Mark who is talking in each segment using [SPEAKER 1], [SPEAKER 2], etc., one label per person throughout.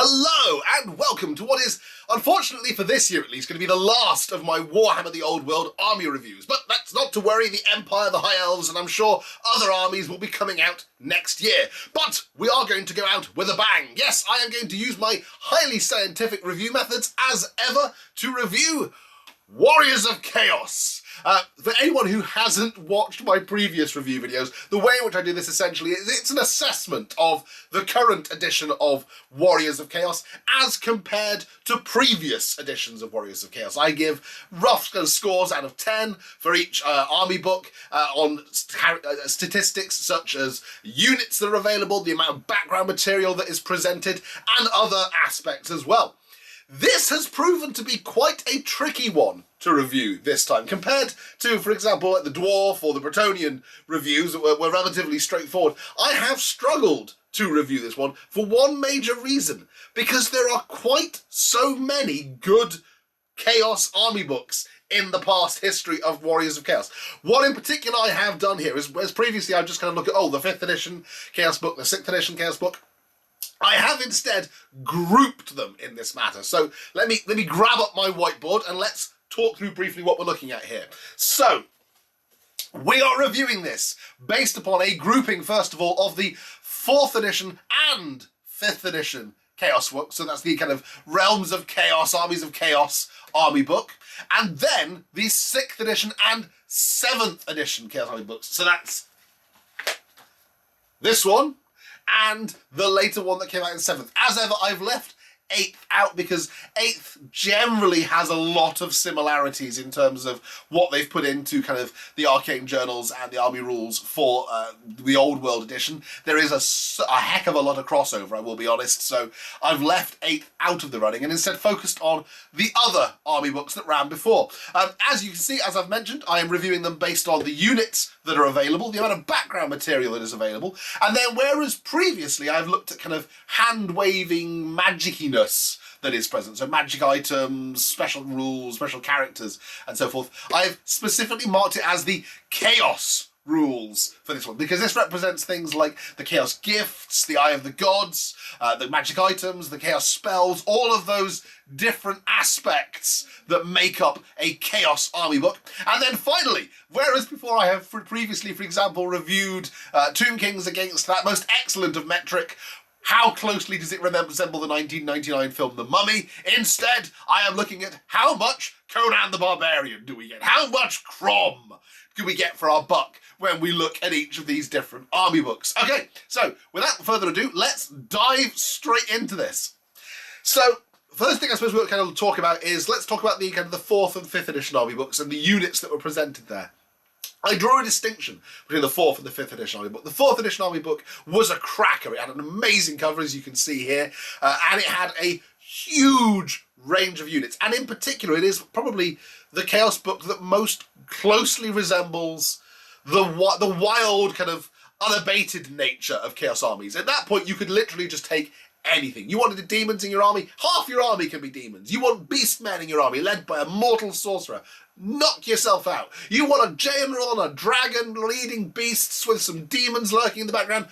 [SPEAKER 1] Hello and welcome to what is, unfortunately for this year at least, going to be the last of my Warhammer the Old World army reviews. But that's not to worry, the Empire, the High Elves, and I'm sure other armies will be coming out next year. But we are going to go out with a bang. Yes, I am going to use my highly scientific review methods as ever to review Warriors of Chaos. For anyone who hasn't watched my previous review videos, the way in which I do this essentially is it's an assessment of the current edition of Warriors of Chaos as compared to previous editions of Warriors of Chaos. I give rough scores out of 10 for each army book on statistics such as units that are available, the amount of background material that is presented, and other aspects as well. This has proven to be quite a tricky one to review this time, compared to, for example, like the Dwarf or the Bretonnian reviews that were relatively straightforward. I have struggled to review this one for one major reason, because there are quite so many good Chaos army books in the past history of Warriors of Chaos. What in particular I have done here is, whereas previously I've just kind of looked at, the 5th edition Chaos book, the 6th edition Chaos book, I have instead grouped them in this matter. So let me grab up my whiteboard and let's talk through briefly what we're looking at here. So we are reviewing this based upon a grouping, first of all, of the 4th edition and 5th edition Chaos book. So that's the kind of Realms of Chaos, Armies of Chaos army book. And then the 6th edition and 7th edition Chaos army books. So that's this one and the later one that came out in 7th. As ever, I've left 8th out because 8th generally has a lot of similarities in terms of what they've put into kind of the arcane journals and the army rules for the Old World edition. There is a heck of a lot of crossover, I will be honest, so I've left 8th out of the running and instead focused on the other army books that ran before. As you can see, as I've mentioned, I am reviewing them based on the units that are available, the amount of background material that is available, and then whereas previously I've looked at kind of hand-waving magiciness that is present, so magic items, special rules, special characters, and so forth, I've specifically marked it as the Chaos rules for this one, because this represents things like the Chaos gifts, the Eye of the Gods, the magic items, the Chaos spells, all of those different aspects that make up a Chaos army book. And then finally, whereas before I have previously, for example, reviewed Tomb Kings against that most excellent of metric, how closely does it resemble the 1999 film The Mummy? Instead, I am looking at how much Conan the Barbarian do we get? How much Krom do we get for our buck when we look at each of these different army books? Okay, so without further ado, let's dive straight into this. So, first thing I suppose we'll kind of talk about is, let's talk about the kind of the 4th and 5th edition army books and the units that were presented there. I draw a distinction between the 4th and the 5th edition army book. The 4th edition army book was a cracker. It had an amazing cover, as you can see here, and it had a huge range of units. And in particular, it is probably the Chaos book that most closely resembles the wild, kind of unabated nature of Chaos armies. At that point, you could literally just take anything. You wanted demons in your army? Half your army can be demons. You want beastmen in your army, led by a mortal sorcerer? Knock yourself out. You want a general and a dragon leading beasts with some demons lurking in the background?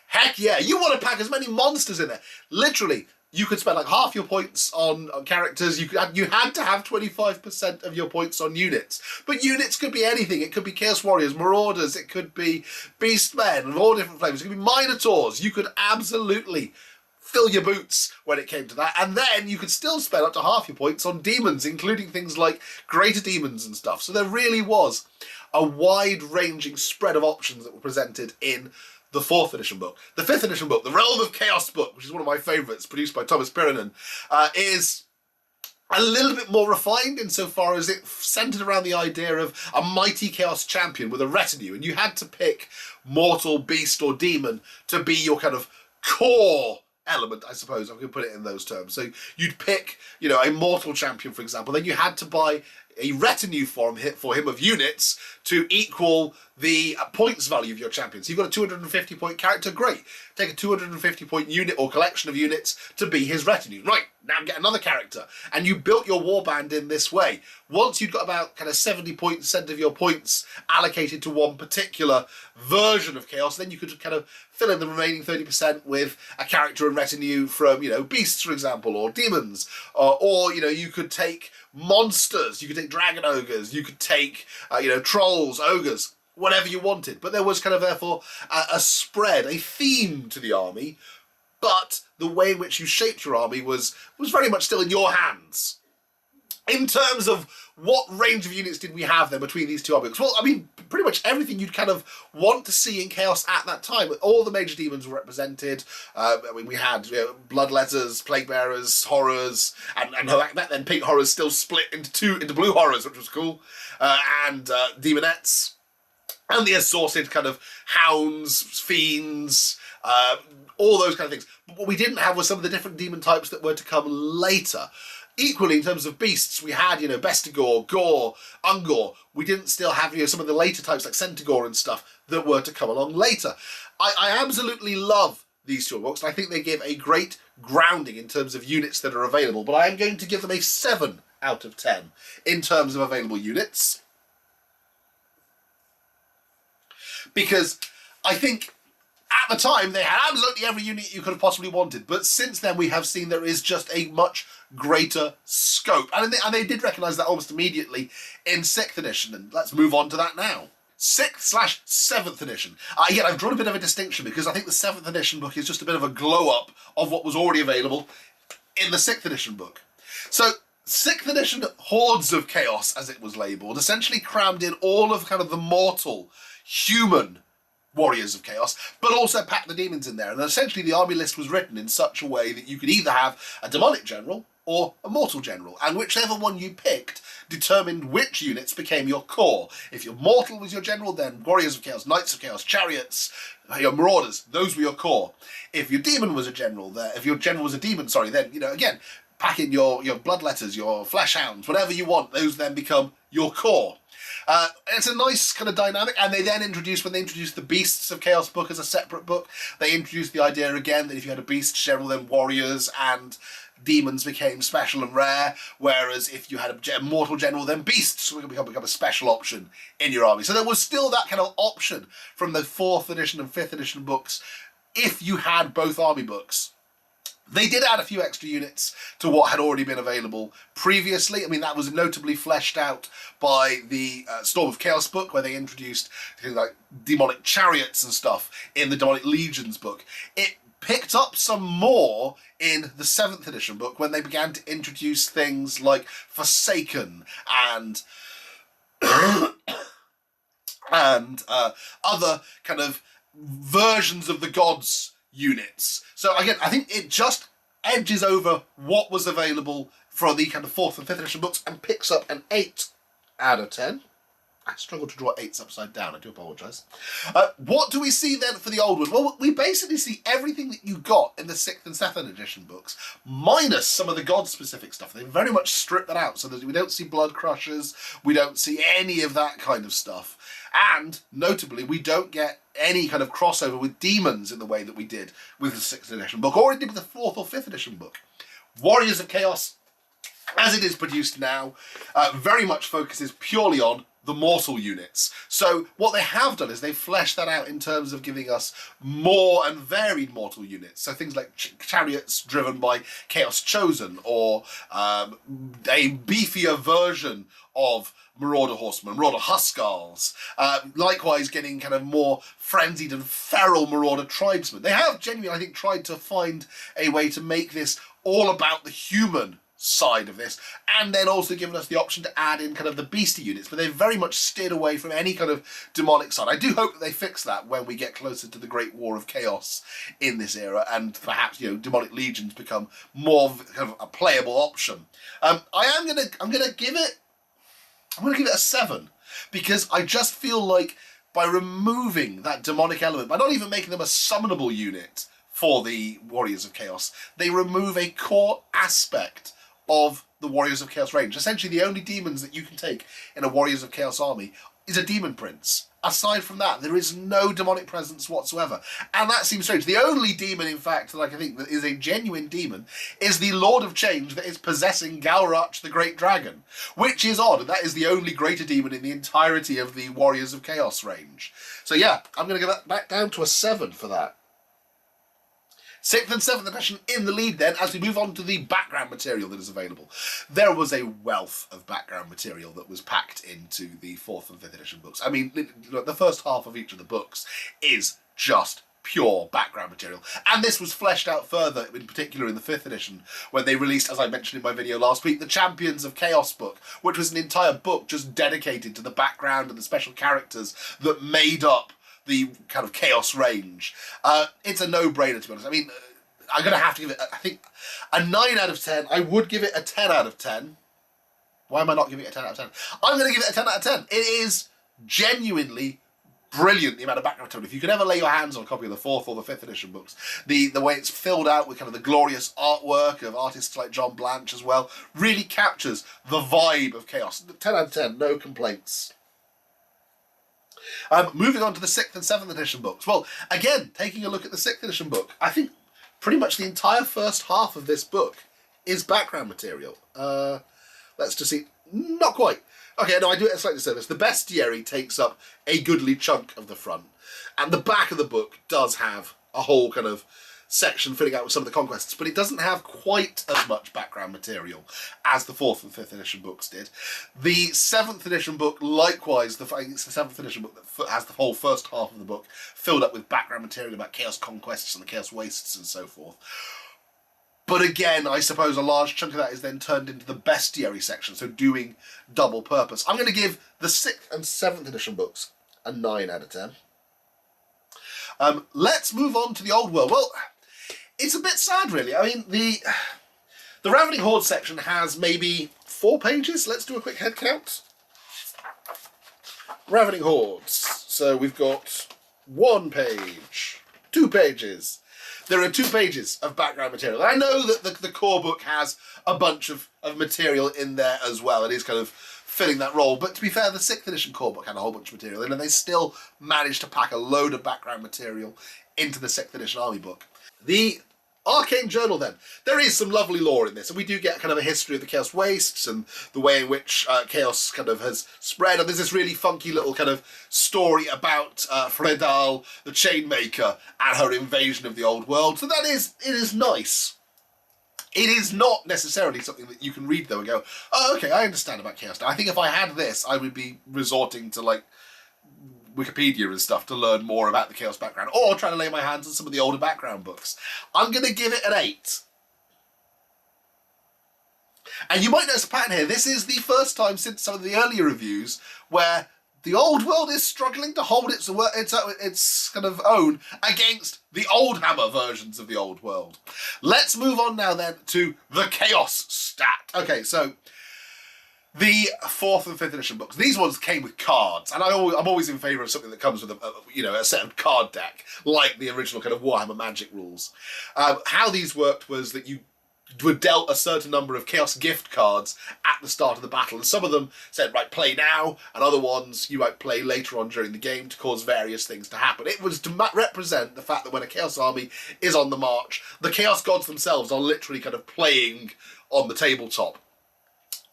[SPEAKER 1] Heck yeah. You want to pack as many monsters in there. Literally, you could spend like half your points on characters. You had to have 25% of your points on units. But units could be anything. It could be Chaos Warriors, Marauders, it could be Beastmen of all different flavors. It could be Minotaurs. You could absolutely fill your boots when it came to that, and then you could still spend up to half your points on demons, including things like greater demons and stuff. So there really was a wide-ranging spread of options that were presented in the 4th edition book. The 5th edition book, the Realm of Chaos book, which is one of my favourites, produced by Thomas Pirinen, is a little bit more refined insofar as it centred around the idea of a mighty Chaos champion with a retinue, and you had to pick mortal, beast, or demon to be your kind of core element, I suppose, I can put it in those terms. So you'd pick, a mortal champion, for example, then you had to buy a retinue for him of units to equal the points value of your champion. So you've got a 250 point character, great. Take a 250 point unit or collection of units to be his retinue. Right, now get another character. And you built your warband in this way. Once you'd got about kind of 70% of your points allocated to one particular version of Chaos, then you could kind of fill in the remaining 30% with a character and retinue from, beasts, for example, or demons. Or you could take monsters, you could take dragon ogres, you could take, trolls, ogres, whatever you wanted. But there was kind of, therefore, a spread, a theme to the army, but the way in which you shaped your army was very much still in your hands. In terms of what range of units did we have then between these two army books? Well, I mean, pretty much everything you'd kind of want to see in Chaos at that time. All the major demons were represented. We had bloodletters, plague bearers, horrors, and back then pink horrors still split into blue horrors, which was cool, and demonettes, and the assorted kind of hounds, fiends, all those kind of things. But what we didn't have was some of the different demon types that were to come later. Equally, in terms of beasts, we had, Bestigor, Gore, Ungor. We didn't still have, some of the later types like Centaur and stuff that were to come along later. I absolutely love these two books, and I think they give a great grounding in terms of units that are available, but I am going to give them a 7 out of 10 in terms of available units. Because I think at the time they had absolutely every unit you could have possibly wanted, but since then we have seen there is just a much greater scope, and they did recognise that almost immediately in 6th edition, and let's move on to that now. 6th/7th edition. Again, I've drawn a bit of a distinction because I think the 7th edition book is just a bit of a glow-up of what was already available in the 6th edition book. So 6th edition Hordes of Chaos, as it was labelled, essentially crammed in all of kind of the mortal, human Warriors of Chaos, but also packed the demons in there. And essentially the army list was written in such a way that you could either have a demonic general or a mortal general, and whichever one you picked determined which units became your core. If your mortal was your general, then Warriors of Chaos, Knights of Chaos, Chariots, your Marauders, those were your core. If your demon was a general, if your general was a demon, then, again, pack in your bloodletters, your flesh hounds, whatever you want, those then become your core. It's a nice kind of dynamic, and when they introduced the Beasts of Chaos book as a separate book, they introduced the idea again that if you had a beast general, then warriors and demons became special and rare, whereas if you had a mortal general, then beasts would become a special option in your army. So there was still that kind of option from the 4th edition and 5th edition books if you had both army books. They did add a few extra units to what had already been available previously. I mean, that was notably fleshed out by the Storm of Chaos book, where they introduced things like demonic chariots and stuff in the Demonic Legions book. It picked up some more in the 7th edition book when they began to introduce things like Forsaken and other kind of versions of the gods units. So again, I think it just edges over what was available for the kind of 4th and 5th edition books and picks up an 8 out of 10. I struggle to draw 8s upside down, I do apologise. What do we see then for the old one? Well, we basically see everything that you got in the 6th and 7th edition books, minus some of the god-specific stuff. They very much strip that out, so that we don't see blood crushers, we don't see any of that kind of stuff. And, notably, we don't get any kind of crossover with demons in the way that we did with the 6th edition book, or indeed with the 4th or 5th edition book. Warriors of Chaos, as it is produced now, very much focuses purely on the mortal units. So what they have done is they've fleshed that out in terms of giving us more and varied mortal units. So things like chariots driven by Chaos Chosen, or a beefier version of Marauder Horsemen, Marauder Huskars, likewise getting kind of more frenzied and feral Marauder Tribesmen. They have genuinely, I think, tried to find a way to make this all about the human side of this, and then also given us the option to add in kind of the beastie units, but they've very much steered away from any kind of demonic side. I do hope that they fix that when we get closer to the Great War of Chaos in this era, and perhaps, demonic legions become more kind of a playable option. I'm gonna give it a 7, because I just feel like by removing that demonic element, by not even making them a summonable unit for the Warriors of Chaos, they remove a core aspect of the Warriors of Chaos range. Essentially, the only demons that you can take in a Warriors of Chaos army is a demon prince. Aside from that, there is no demonic presence whatsoever. And that seems strange. The only demon, in fact, that I can think that is a genuine demon is the Lord of Change that is possessing Galrach the Great Dragon, which is odd, and that is the only greater demon in the entirety of the Warriors of Chaos range. So yeah, I'm going to go back down to a 7 for that. 6th and 7th edition in the lead then, as we move on to the background material that is available. There was a wealth of background material that was packed into the 4th and 5th edition books. I mean, the first half of each of the books is just pure background material. And this was fleshed out further, in particular in the 5th edition, when they released, as I mentioned in my video last week, the Champions of Chaos book, which was an entire book just dedicated to the background and the special characters that made up the kind of Chaos range. It's a no-brainer, to be honest. I mean, I'm going to have to give it, I think, a 9 out of 10. I would give it a 10 out of 10. Why am I not giving it a 10 out of 10? I'm going to give it a 10 out of 10. It is genuinely brilliant, the amount of background material. If you could ever lay your hands on a copy of the 4th or the 5th edition books, the way it's filled out with kind of the glorious artwork of artists like John Blanche as well, really captures the vibe of Chaos. 10 out of 10, no complaints. Moving on to the 6th and 7th edition books. Well, again, taking a look at the 6th edition book, I think pretty much the entire first half of this book is background material. Let's just see. Not quite. Okay, no, I do it a slight disservice. The bestiary takes up a goodly chunk of the front, and the back of the book does have a whole kind of section filling out with some of the conquests, but it doesn't have quite as much background material as the 4th and 5th edition books did. The 7th edition book, likewise, it's the 7th edition book that has the whole first half of the book filled up with background material about Chaos Conquests and the Chaos Wastes and so forth. But again, I suppose a large chunk of that is then turned into the bestiary section, so doing double purpose. I'm going to give the 6th and 7th edition books a 9 out of 10. Let's move on to the Old World. Well, it's a bit sad, really. I mean, the Ravening Horde section has maybe 4 pages. Let's do a quick head count. Ravening Hordes. So we've got 1 page, 2 pages. There are 2 pages of background material. I know that the core book has a bunch of material in there as well. It is kind of filling that role. But to be fair, the 6th edition core book had a whole bunch of material in, and they still managed to pack a load of background material into the 6th edition army book. The Arcane Journal, then. There is some lovely lore in this, and we do get kind of a history of the Chaos Wastes and the way in which Chaos kind of has spread. And there's this really funky little kind of story about Fredal, the Chainmaker, and her invasion of the Old World. So it is nice. It is not necessarily something that you can read, though, and go, oh, okay, I understand about Chaos now. I think if I had this, I would be resorting to, like, Wikipedia and stuff to learn more about the Chaos background, or trying to lay my hands on some of the older background books. I'm going to give it an 8. And you might notice a pattern here. This is the first time since some of the earlier reviews where the Old World is struggling to hold its kind of own against the Old Hammer versions of the Old World. Let's move on now then to the Chaos stat. Okay, so the 4th and 5th edition books. These ones came with cards, and I'm always in favour of something that comes with a set of card deck, like the original kind of Warhammer Magic rules. How these worked was that you were dealt a certain number of Chaos gift cards at the start of the battle, and some of them said, right, play now, and other ones you might play later on during the game to cause various things to happen. It was to represent the fact that when a Chaos army is on the march, the Chaos gods themselves are literally kind of playing on the tabletop.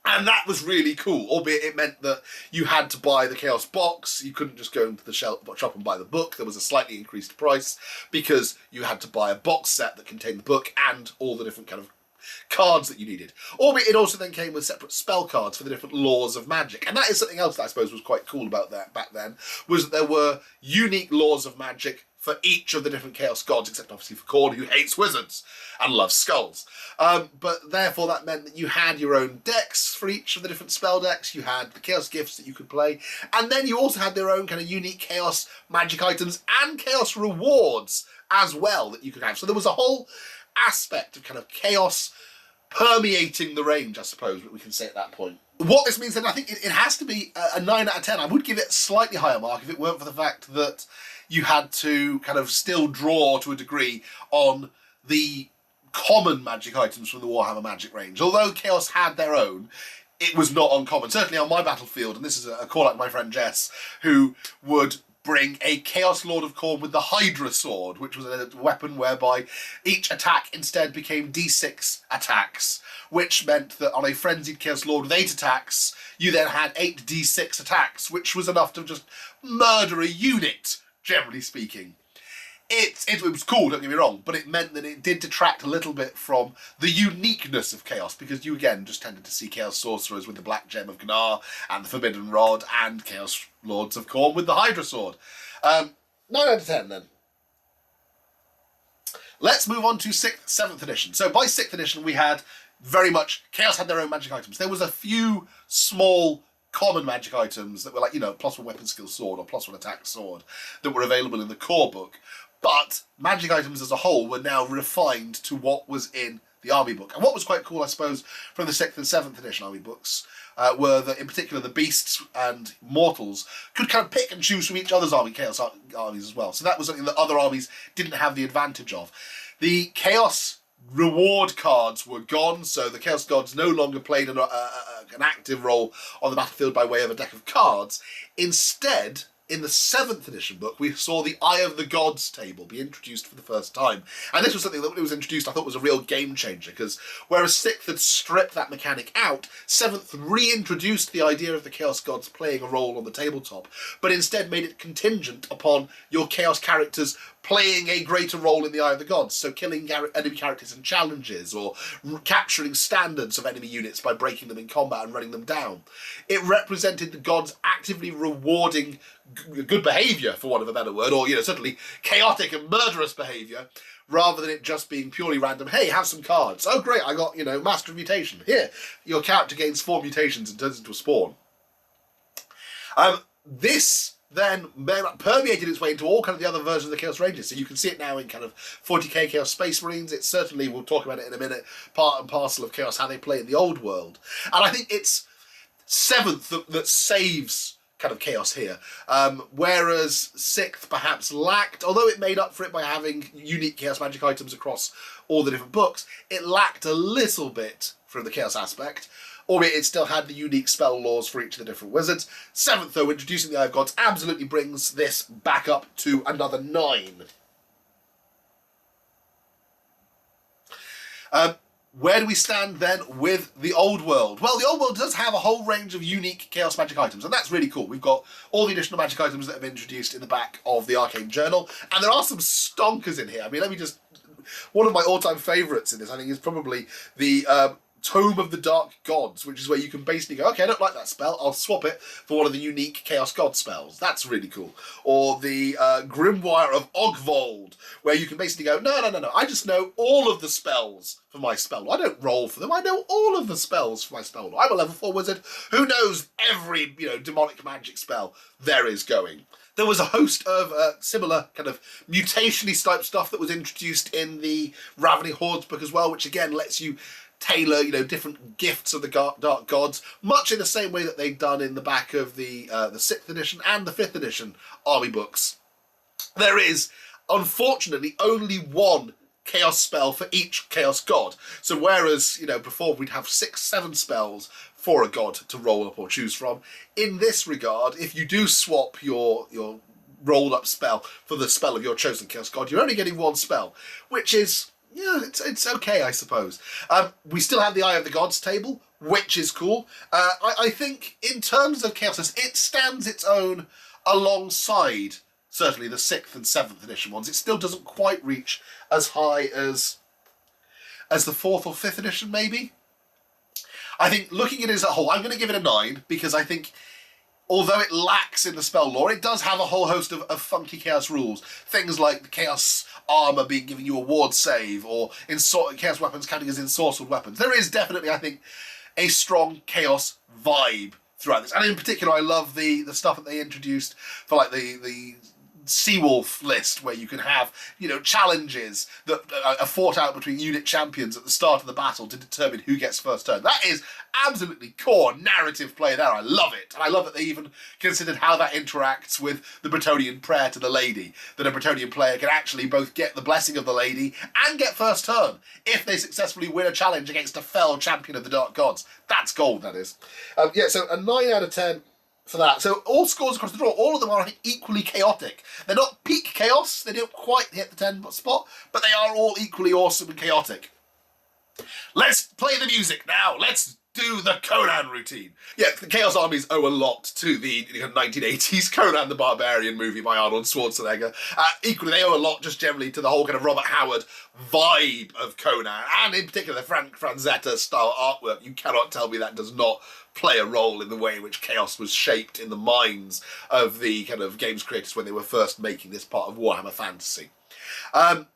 [SPEAKER 1] And that was really cool, albeit it meant that you had to buy the Chaos box. You couldn't just go into the shop and buy the book. There was a slightly increased price because you had to buy a box set that contained the book and all the different kind of cards that you needed. Albeit it also then came with separate spell cards for the different laws of magic. And that is something else that I suppose was quite cool about that back then, was that there were unique laws of magic for each of the different Chaos gods, except obviously for Khorne, who hates wizards and loves skulls. But therefore that meant that you had your own decks for each of the different spell decks, you had the Chaos gifts that you could play, and then you also had their own kind of unique Chaos magic items and Chaos rewards as well that you could have. So there was a whole aspect of kind of Chaos permeating the range, I suppose, we can say at that point. What this means then, I think it has to be a 9 out of 10. I would give it a slightly higher mark if it weren't for the fact that you had to kind of still draw to a degree on the common magic items from the Warhammer Magic range. Although Chaos had their own, it was not uncommon. Certainly on my battlefield, and this is a call out to my friend Jess, who would bring a Chaos Lord of Krom with the Hydra Sword, which was a weapon whereby each attack instead became d6 attacks, which meant that on a frenzied Chaos Lord with 8 attacks, you then had 8 d6 attacks, which was enough to just murder a unit, generally speaking. It was cool, don't get me wrong, but it meant that it did detract a little bit from the uniqueness of Chaos, because you again just tended to see Chaos Sorcerers with the Black Gem of Gnar and the Forbidden Rod, and Chaos Lords of Krom with the Hydra Sword. 9 out of 10 then. Let's move on to 7th edition. So by 6th edition we had very much, Chaos had their own magic items. There was a few small common magic items that were like, +1 weapon skill sword or +1 attack sword that were available in the core book. But magic items as a whole were now refined to what was in the army book. And what was quite cool, I suppose, from the 6th and 7th edition army books were that, in particular, the beasts and mortals could kind of pick and choose from each other's Chaos armies as well. So that was something that other armies didn't have the advantage of. The Chaos reward cards were gone, so the Chaos Gods no longer played an active role on the battlefield by way of a deck of cards. Instead, in the 7th edition book, we saw the Eye of the Gods table be introduced for the first time. And this was something that when it was introduced I thought was a real game changer, because whereas 6th had stripped that mechanic out, 7th reintroduced the idea of the Chaos Gods playing a role on the tabletop, but instead made it contingent upon your Chaos characters playing a greater role in the Eye of the Gods, so killing enemy characters in challenges, or capturing standards of enemy units by breaking them in combat and running them down. It represented the gods actively rewarding good behaviour, for want of a better word, or certainly chaotic and murderous behaviour, rather than it just being purely random. Hey, have some cards. Oh great, I got, Master of Mutation. Here, your character gains 4 mutations and turns into a spawn. This then permeated its way into all kind of the other versions of the Chaos Rangers. So you can see it now in kind of 40k Chaos Space Marines. It certainly, we'll talk about it in a minute, part and parcel of Chaos, how they play in the old world. And I think it's 7th that saves kind of Chaos here. Whereas 6th perhaps lacked, although it made up for it by having unique Chaos magic items across all the different books, it lacked a little bit from the Chaos aspect. Albeit it still had the unique spell laws for each of the different wizards. 7th, though, introducing the Eye of Gods absolutely brings this back up to another 9. Where do we stand then with the Old World? Well, the Old World does have a whole range of unique Chaos magic items, and that's really cool. We've got all the additional magic items that have been introduced in the back of the Arcane Journal, and there are some stonkers in here. I mean, let me just... One of my all-time favourites in this, I think, is probably the... Tome of the Dark Gods, which is where you can basically go, okay, I don't like that spell, I'll swap it for one of the unique Chaos God spells. That's really cool. Or the Grimoire of Ogvold, where you can basically go, no, I just know all of the spells for my spell. I don't roll for them, I know all of the spells for my spell. I'm a level 4 wizard who knows every, demonic magic spell there is going. There was a host of similar kind of mutation-y type stuff that was introduced in the Ravening Hordes book as well, which again lets you tailor, different gifts of the Dark Gods, much in the same way that they'd done in the back of the 6th edition and the 5th edition army books. There is, unfortunately, only one Chaos spell for each Chaos God. So whereas, before we'd have 6, 7 spells for a god to roll up or choose from, in this regard, if you do swap your rolled up spell for the spell of your chosen Chaos God, you're only getting 1 spell, which is... yeah, it's okay, I suppose. We still have the Eye of the Gods table, which is cool. I think, in terms of Chaos, it stands its own alongside, certainly, the 6th and 7th edition ones. It still doesn't quite reach as high as the 4th or 5th edition, maybe. I think, looking at it as a whole, I'm going to give it a 9, because I think... although it lacks in the spell lore, it does have a whole host of funky Chaos rules. Things like the Chaos armour giving you a ward save, or Chaos weapons counting as ensorcelled weapons. There is definitely, I think, a strong Chaos vibe throughout this. And in particular, I love the stuff that they introduced for like the Seawolf list where you can have, challenges that are fought out between unit champions at the start of the battle to determine who gets first turn. That is absolutely core narrative play there. I love it. And I love that they even considered how that interacts with the Bretonnian prayer to the lady, that a Bretonnian player can actually both get the blessing of the lady and get first turn if they successfully win a challenge against a fell champion of the Dark Gods. That's gold, that is. So a 9 out of 10 for that. So all scores across the draw, all of them are equally chaotic. They're not peak chaos, they don't quite hit the 10 spot, but they are all equally awesome and chaotic. Let's play the music now. Let's do the Conan routine. Yeah, the Chaos Armies owe a lot to the 1980s Conan the Barbarian movie by Arnold Schwarzenegger. Equally, they owe a lot just generally to the whole kind of Robert Howard vibe of Conan, and in particular the Frank Frazetta style artwork. You cannot tell me that does not play a role in the way in which chaos was shaped in the minds of the kind of games creators when they were first making this part of Warhammer Fantasy. What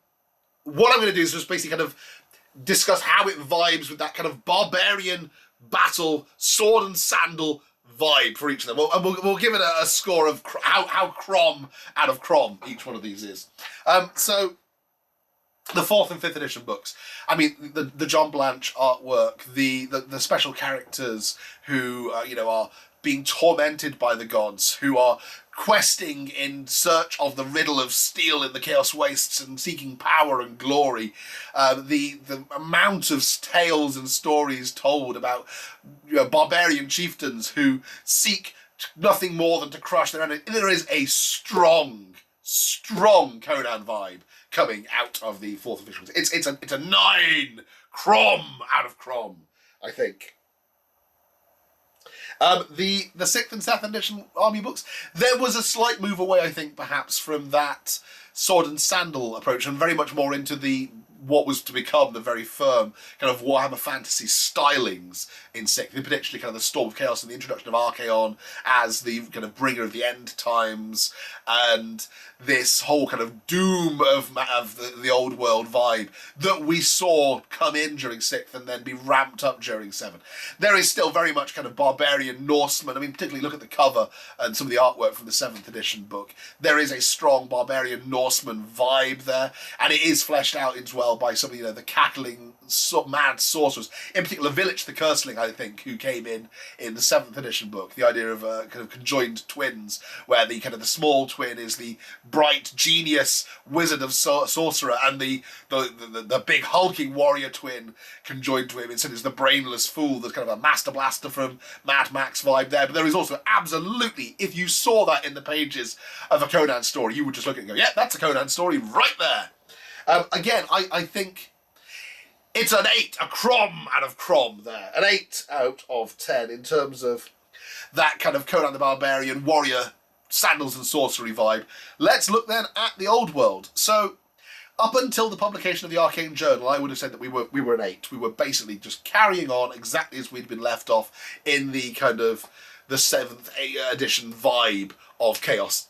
[SPEAKER 1] I'm going to do is just basically kind of discuss how it vibes with that kind of barbarian battle, sword and sandal vibe for each of them. And we'll give it a score of how Krom out of Krom each one of these is. So the 4th and 5th edition books. I mean, the John Blanche artwork, the special characters who are being tormented by the gods, who are questing in search of the riddle of steel in the Chaos Wastes and seeking power and glory. The amount of tales and stories told about barbarian chieftains who seek nothing more than to crush their enemy. There is a strong Conan vibe coming out of the 4th edition. It's a 9 Krom out of Krom, I think. The 6th and 7th edition army books, there was a slight move away, I think, perhaps from that sword and sandal approach, and very much more into what was to become the very firm kind of Warhammer Fantasy stylings in 6th, in particularly kind of the Storm of Chaos and the introduction of Archaon as the kind of bringer of the end times, and this whole kind of doom of the old world vibe that we saw come in during 6th and then be ramped up during 7th. There is still very much kind of barbarian Norseman. I mean, particularly look at the cover and some of the artwork from the 7th edition book. There is a strong barbarian Norseman vibe there, and it is fleshed out as well by some of the cackling mad sorcerers, in particular Village the Curseling, I think, who came in the 7th edition book. The idea of kind of conjoined twins, where the kind of the small twin is the bright genius wizard of sorcerer, and the big hulking warrior twin conjoined to him instead is the brainless fool. There's kind of a Master Blaster from Mad Max vibe there, but there is also absolutely, if you saw that in the pages of a Conan story, you would just look at it and go, yeah, that's a Conan story right there. Again, I think it's an 8, a Krom out of Krom there. An 8 out of 10 in terms of that kind of Conan the Barbarian warrior sandals and sorcery vibe. Let's look then at the old world. So up until the publication of the Arcane Journal, I would have said that we were an 8. We were basically just carrying on exactly as we'd been left off in the kind of the 7th edition vibe of Chaos.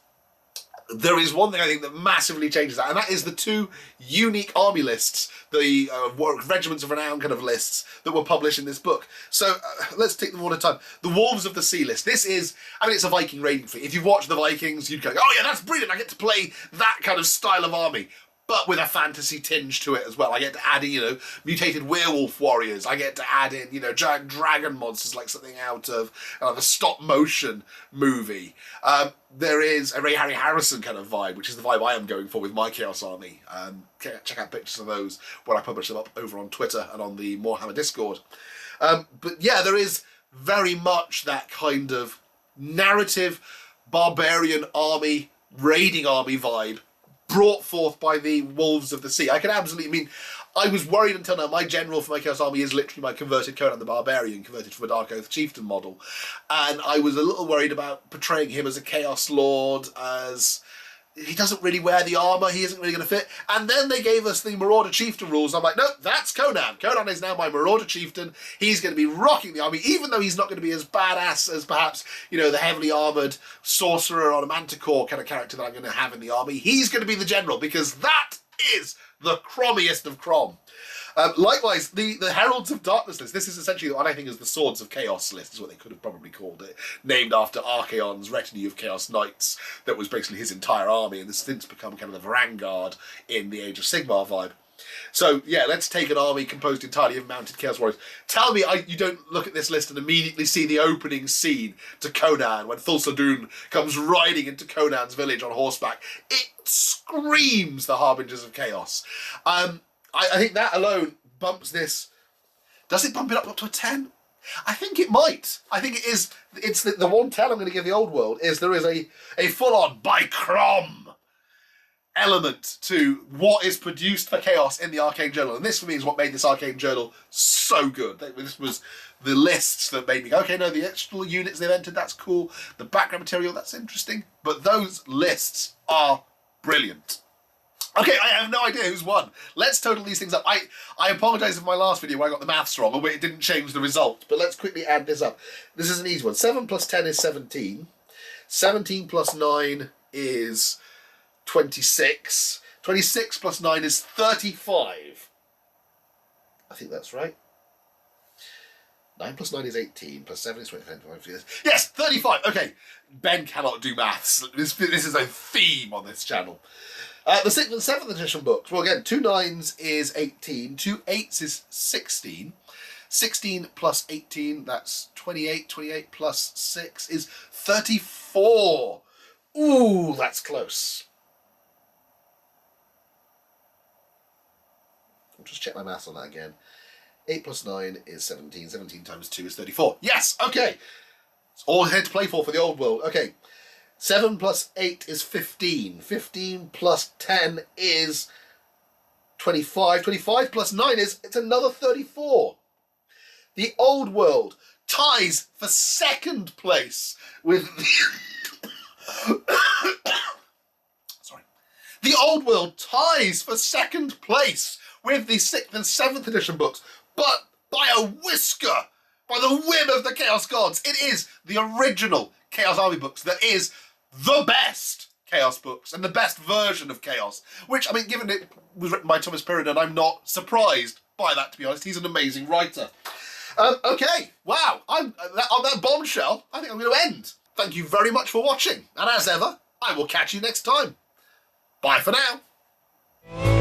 [SPEAKER 1] There is one thing I think that massively changes that, and that is the 2 unique army lists, the Regiments of Renown kind of lists that were published in this book. So let's take them one at a time. The Wolves of the Sea list. This is, I mean, it's a Viking raiding fleet. If you've watched the Vikings, you'd go, oh yeah, that's brilliant, I get to play that kind of style of army, but with a fantasy tinge to it as well. I get to add in, mutated werewolf warriors. I get to add in, giant dragon monsters like something out of a stop-motion movie. There is a Ray Harry Harrison kind of vibe, which is the vibe I am going for with my Chaos Army. Check out pictures of those when I publish them up over on Twitter and on the Warhammer Discord. But yeah, there is very much that kind of narrative, barbarian army, raiding army vibe brought forth by the Wolves of the Sea. I was worried until now. My general for my Chaos Army is literally my converted Conan the Barbarian, converted from a Dark Oath Chieftain model. And I was a little worried about portraying him as a Chaos Lord, as he doesn't really wear the armour, he isn't really going to fit. And then they gave us the Marauder Chieftain rules. I'm like, no, that's Conan. Conan is now my Marauder Chieftain. He's going to be rocking the army, even though he's not going to be as badass as perhaps, the heavily armoured sorcerer on a Manticore kind of character that I'm going to have in the army. He's going to be the general, because that is the Kromiest of Krom. Likewise, the Heralds of Darkness list, this is essentially what I think is the Swords of Chaos list, is what they could have probably called it, named after Archaon's retinue of Chaos Knights, that was basically his entire army, and has since become kind of the vanguard in the Age of Sigmar vibe. So, yeah, let's take an army composed entirely of mounted Chaos Warriors. Tell me you don't look at this list and immediately see the opening scene to Conan, when Thulsadun comes riding into Conan's village on horseback. It screams the Harbingers of Chaos. I think that alone bumps this. Does it bump it up to a 10? I think it might. I think it is. It's the one tell I'm going to give the old world is there is a full-on by Krom element to what is produced for Chaos in the Arcane Journal. And this, for me, is what made this Arcane Journal so good. This was the lists that made me go, okay, no, the extra units they've entered, that's cool. The background material, that's interesting. But those lists are brilliant. Okay, I have no idea who's won. Let's total these things up. I apologise for my last video where I got the maths wrong, or it didn't change the result. But let's quickly add this up. This is an easy one. 7 plus 10 is 17. 17 plus 9 is 26. 26 plus 9 is 35. I think that's right. 9 plus 9 is 18, plus 7 is 25. Yes, 35. Okay, Ben cannot do maths. This is a theme on this channel. The 6th and 7th edition books. Well, again, 2 9s is 18. 2 8s is 16. 16 plus 18, that's 28. 28 plus 6 is 34. Ooh, that's close. I'll just check my maths on that again. 8 plus 9 is 17. 17 times 2 is 34. Yes, okay. It's all here to play for the old world. Okay. 7 plus 8 is 15. 15 plus 10 is 25. 25 plus 9 is, it's another 34. The old world ties for second place with the... Sorry. The old world ties for second place with the 6th and 7th edition books, but by a whisker, by the whim of the Chaos Gods. It is the original Chaos Army books that is the best Chaos books and the best version of Chaos, which, I mean, given it was written by Thomas Pyridon, I'm not surprised by that, to be honest. He's an amazing writer. Okay, wow, on that bombshell, I think I'm going to end. Thank you very much for watching, and as ever, I will catch you next time. Bye for now.